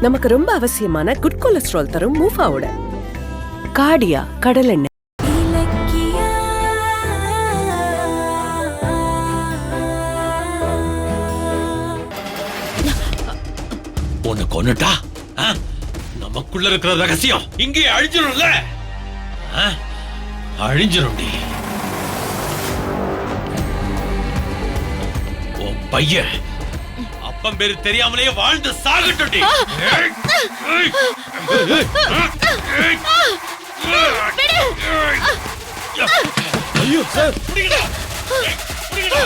நமக்கு ரொம்ப அவசியமான குட் கொலஸ்ட்ரால் தரும் மூஃபாவோட கார்டியா கடலெண்ணெய். உன்னை கொன்னுட்டா நமக்குள்ள இருக்கிற ரகசியம் இங்கே அழிஞ்சிரும்ல. அழிஞ்சிரும்டி. உன் பையன் அப்பம் பேரு தெரியாமலேயே வாழ்ந்து சாகட்டும்டி. ஐயோ சார், புடிங்கடா புடிங்கடா.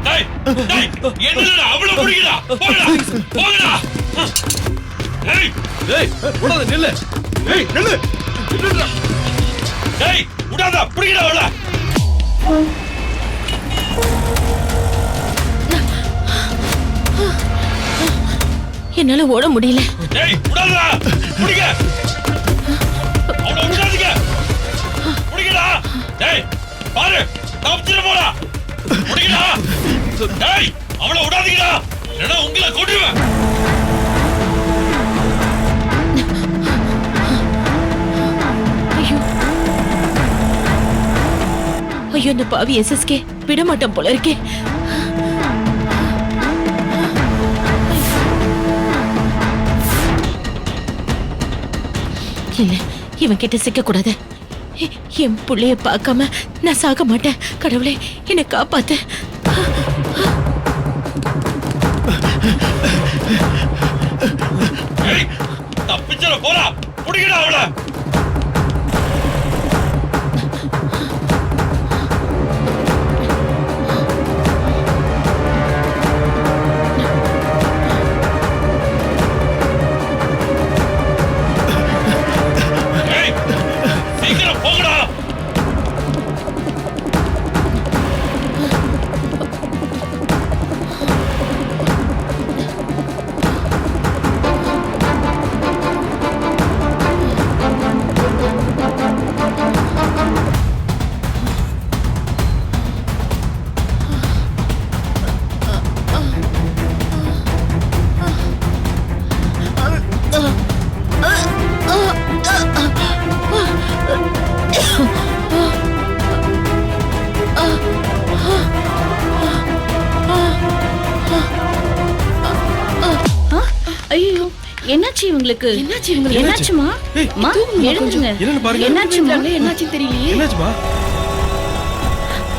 டேய் டேய், என்னடா அவள புடிங்கடா. போங்கடா போங்கடா. டேய் டேய், உடாத நில்லு. டேய் நில்லு நில்லுடா. டேய் உடாத, புடிங்கடா அவள. என்னால ஓட முடியல. டேய் உடாதடா, புடிங்க. அவள உடாதீங்க. புடிங்கடா. டேய் பாரு, தப்பிச்சிர போடா. புடிங்கடா. டேய் அவள உடாதீங்கடா, இல்லனா உங்களை கொன்றுவேன். ஐயோ, இந்த பாவி எஸ்எஸ்கே விட மாட்டோம் போல இருக்கே. இல்ல, இவன் கிட்ட சிக்க கூடாது. என் புள்ளைய பார்க்காம நான் சாக மாட்டேன். கடவுளே, என்னை காப்பாத்து. தப்பிச்சல போடா, புடிங்கடா அவள. சீக்கிரம் போங்கடா. ஐயோ, என்னாச்சு இவங்களுக்கு? என்னாச்சுமா? அம்மா எழுந்துங்க. என்னாச்சுமா? என்னாச்சு தெரியலையே. என்னாச்சுமா?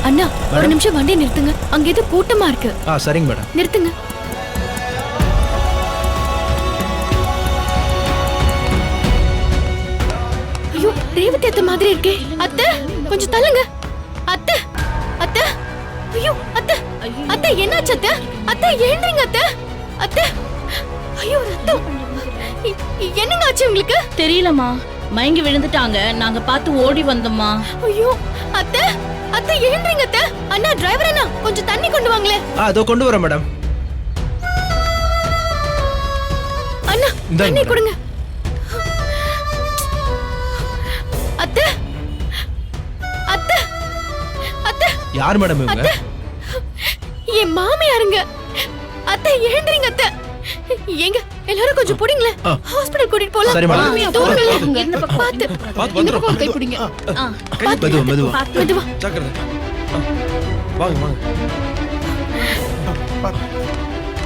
அண்ணா, ஒரு நிமிஷம் வண்டியை நிறுத்துங்க. அங்க ஏதோ கூட்டமா இருக்கு. சரிங்க மேடம். நிறுத்துங்க. ஐயோ, ரேவதி அத்தை மாதிரி இருக்கே. அத்தை கொஞ்சம் தள்ளுங்க. அத்தை அத்தை, ஐயோ அத்தை அத்தை, என்னாச்சு அத்தை? அத்தை எழுந்துங்க அத்தை. அத்தை, ஐயோ ரத்தம். என்னங்க ஆச்சு உங்களுக்கு? தெரியலமா, மயங்கி விழுந்துட்டாங்க. நாங்க பார்த்து ஓடி வந்தோம்மா. ஐயோ அத்தை அத்தை, எழுந்துங்க அத்தை. அண்ணா, டிரைவர் அண்ணா, கொஞ்சம் தண்ணி கொண்டு வாங்களே. அதோ கொண்டு வரேன் மேடம். அண்ணா, தண்ணி கொடுங்க. அத்தை அத்தை அத்தை. யார் மேடம் இவங்க? என் மாமியாருங்க. அத்தை எழுந்துங்க அத்தை. ஏங்க எல்லாரும் கொஞ்சம் புடிங்களே. ஹாஸ்பிடல் கூட்டிட்டு போலாம். சரி மேடம். என்ன பாத்து இந்த பக்கம் கை புடிங்க. மெதுவா மெதுவா மெதுவா. ஜாக்கிரதை. வாங்க வாங்க.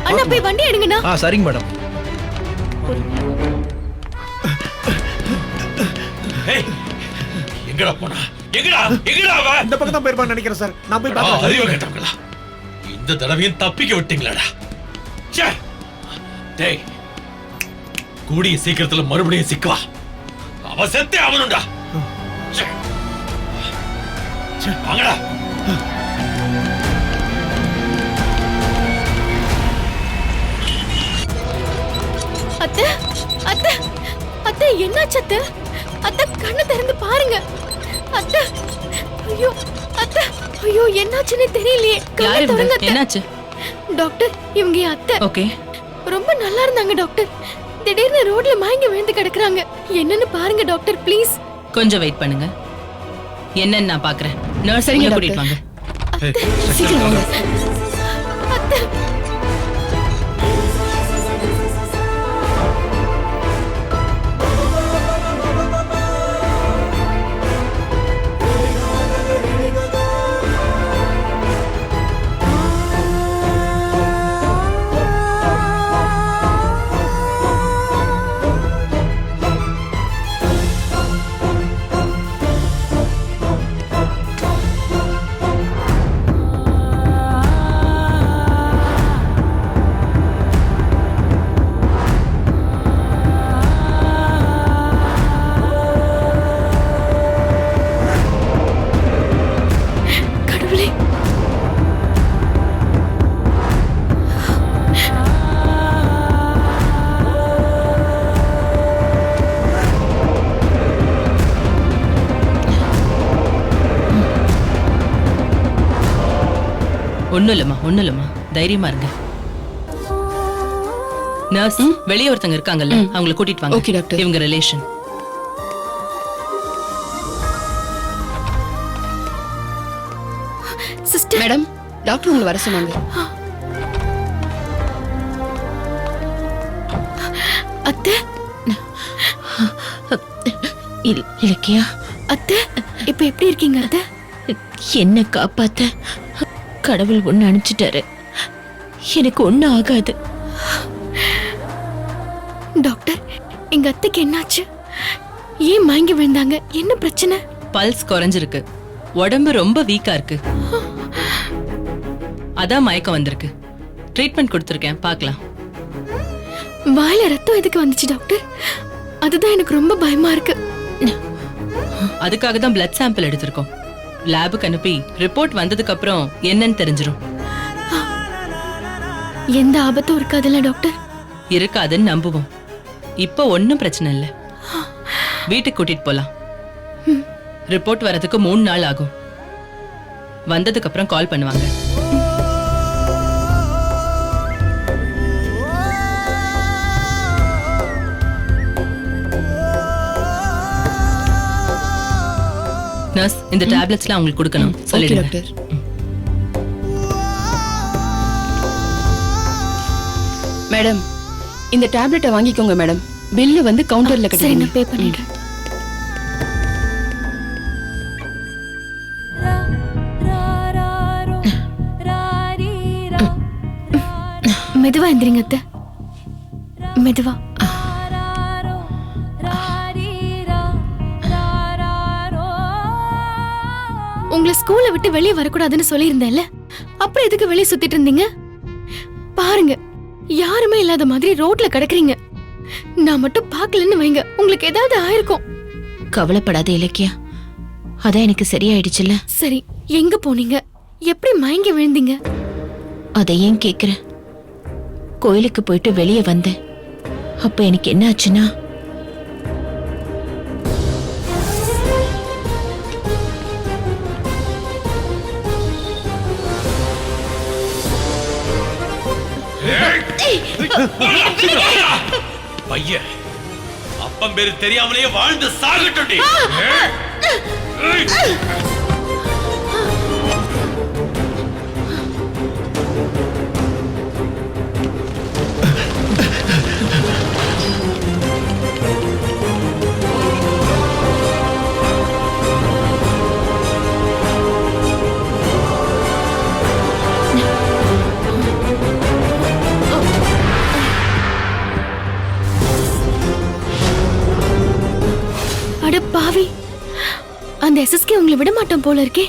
அண்ணா, போய் வண்டி எடுங்கண்ணா. சரிங்க மேடம். ஏய், எங்கடா போனா? எங்கடா எங்கடா அவ? இந்த பக்கம் தான் போயிருப்பான்னு நினைக்கிறேன் சார். நான் போய் பார்த்தேன். அறிவு கேட்டவங்களா, இந்த தடவையும் தப்பிக்க விட்டீங்களாடா. ச்சே. டேய், கூடிய சீக்கிரத்துல மறுபடியும் சிக்குவா. அவ செத்தே அவனுண்டா. வாங்கடா. அத்தை அத்தை அத்தை, என்னாச்சு அத்தை? அத்தை, கண்ணு திறந்து பாருங்க அத்தை. ஐயோ அத்தை, ஐயோ என்னாச்சுன்னு தெரியலையே. கண்ணு திறங்க அத்தை. என்னாச்சு டாக்டர்? இவங்க என் அத்தை. ஓகே, ரொம்ப நல்லா இருந்தாங்க டாக்டர். திடீர்னு ரோட்ல மயங்கி விழுந்து கிடக்குறாங்க. என்னன்னு பாருங்க டாக்டர், ப்ளீஸ். கொஞ்சம் வெயிட் பண்ணுங்க. என்னன்னு நான் பாக்குறேன். நர்ஸ் சரிங்க கூட்டிட்டு வாங்க. சீக்கிரம் வாங்க. அத்தை ஒண்ணும் இல்லம்மா தைரியமா இருங்க. நர்ஸ், வெளியே ஒருத்தங்க இருக்காங்கல்ல, அவங்கள கூட்டிட்டு வாங்க. Okay doctor. இவங்க ரிலேஷன். சிஸ்டர். மேடம், டாக்டர் உங்களை வர சொன்னாங்க. அத்தை. இலக்கியா, அத்தை இப்ப எப்படி இருக்கீங்க அத்தை? என்ன காப்பாத்த கடவுள் ஒண்ணு அனுப்பிச்சிட்டாரு. எனக்கு ஒண்ணு ஆகாது. டாக்டர், எங்க அத்தைக்கு என்னாச்சு? ஏன் மயங்கி விழுந்தாங்க? என்ன பிரச்சனை? பல்ஸ் குறைஞ்சிருக்கு, உடம்பு ரொம்ப வீக்கா இருக்கு, அதான் மயக்கம் வந்திருக்கு. ட்ரீட்மெண்ட் கொடுத்துருக்கேன், பார்க்கலாம். வாயில ரத்தம் எதுக்கு வந்துச்சு டாக்டர்? அதுதான் எனக்கு ரொம்ப பயமா இருக்கு. அதுக்காக தான் பிளட் சாம்பிள் எடுத்திருக்கோம். லேபுக்கு அனுப்பி ரிப்போர்ட் வந்ததுக்கு அப்புறம் என்னன்னு தெரிஞ்சிரும். எந்த ஆபத்தும் இருக்காதுல்ல டாக்டர்? இருக்காதுன்னு நம்புவோம். இப்போ ஒன்னும் பிரச்சனை இல்ல, வீட்டுக்கு கூட்டிட்டு போலாம். ரிப்போர்ட் வரதுக்கு 3 நாள் ஆகும். வந்ததுக்கு அப்புறம் கால் பண்ணுவாங்க. நர்ஸ், இந்த டேப்லெட்ஸ்லாம் உங்களுக்கு கொடுக்கணும், ஓகே சொல்லிடுங்க. டாக்டர். மேடம், இந்த டேப்லெட்டை வாங்கிக்கோங்க மேடம். பில்லு வந்து கவுண்டர்ல சரி, கட்டுங்க. நான் பே பண்ணிடுறேன். மெதுவா எந்திரிங்க அத்தை, மெதுவா. உங்களை ஸ்கூலை விட்டு வெளியே வரக்கூடாதுன்னு சொல்லியிருந்தேன்ல, அப்புறம் எதுக்கு வெளியே சுத்திட்டு இருந்தீங்க? பாருங்க, யாருமே இல்லாத மாதிரி ரோட்ல கிடக்குறீங்க. நான் மட்டும் பார்க்கலன்னு வைங்க, உங்களுக்கு ஏதாவது ஆயிருக்கும். கவலைப்படாத இலக்கியா, அதான் எனக்கு சரியாயிடுச்சுல்ல. சரி, எங்க போனீங்க? எப்படி மயங்கி விழுந்தீங்க? அதை ஏன் கேக்குற? கோயிலுக்கு போயிட்டு வெளியே வந்தேன். அப்ப எனக்கு என்ன ஆச்சுன்னா, பையன் அப்பம் பேரு தெரியாமலேயே வாழ்ந்து சாகட்டும்டி. அட பாவி, அந்த எஸ்எஸ்கே உங்களை விட மாட்டோம் போல இருக்கே.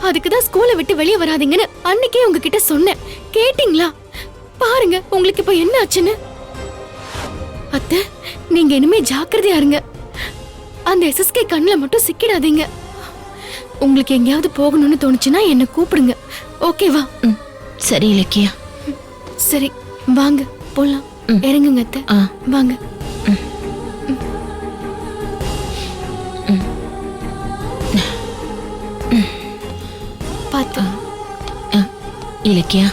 அதுக்குதான் ஸ்கூலை விட்டு வெளியே வராதீங்கன்னு அன்னைக்கே உங்ககிட்ட சொன்னேன், கேட்டீங்களா? பாருங்க உங்களுக்கு இப்ப என்ன ஆச்சுன்னு. அத்தை, நீங்க இனிமே ஜாக்கிரதையா இருங்க. அந்த எஸ்எஸ்கே கண்ணுல மட்டும் சிக்கிடாதீங்க. உங்களுக்கு எங்கேயாவது போகணும்னு தோணுச்சுன்னா என்ன கூப்பிடுங்க, ஓகேவா? சரி இலக்கியா. சரி, வாங்க போலாம். இறங்குங்க அத்தை, வாங்க. பாத்து. இலக்கியா,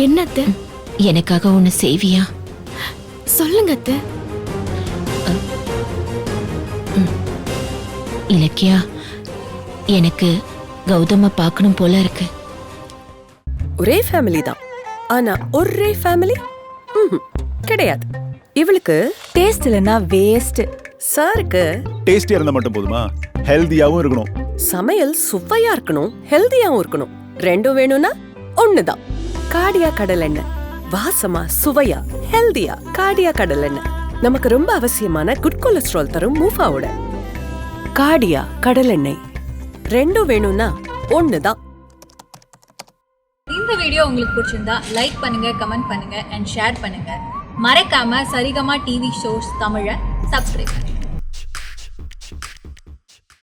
என்ன அத்தை? எனக்காக ஒண்ணு செய்வியா? சொல்லுங்க அத்தை. இலக்கியா, எனக்கு கௌதம பார்க்கணும் போல இருக்கு. ஒரே ஃபேமிலி தான், ஆனா ஒரே ஃபேமிலி கிடையாது. இவளுக்கு டேஸ்ட் இல்லனா வேஸ்ட். சாருக்கு டேஸ்டியா இருந்தா மட்டும் போதுமா? ஹெல்தியாவும் இருக்கணும். சமையல் சுவையா இருக்கணும், ஹெல்தியாவும் இருக்கணும். ரெண்டும் வேணும்னா ஒண்ணுதான். காடியா கடலெண்ணெய், வாசமா சுவையா ஹெல்தியா காடியா கடலெண்ணெய். நமக்கு ரொம்ப அவசியமான குட் கொலஸ்ட்ரால் தரும் மூஃபாவோட காடியா கடலெண்ணெய். ரெண்டும் வேணும்னா ஒண்ணுதான். இந்த வீடியோ உங்களுக்கு பிடிச்சிருந்தா லைக் பண்ணுங்க, கமெண்ட் பண்ணுங்க அண்ட் ஷேர் பண்ணுங்க. மறக்காம சரிகமா டிவி ஷோஸ் தமிழை சப்ஸ்கிரைப் பண்ணுங்க.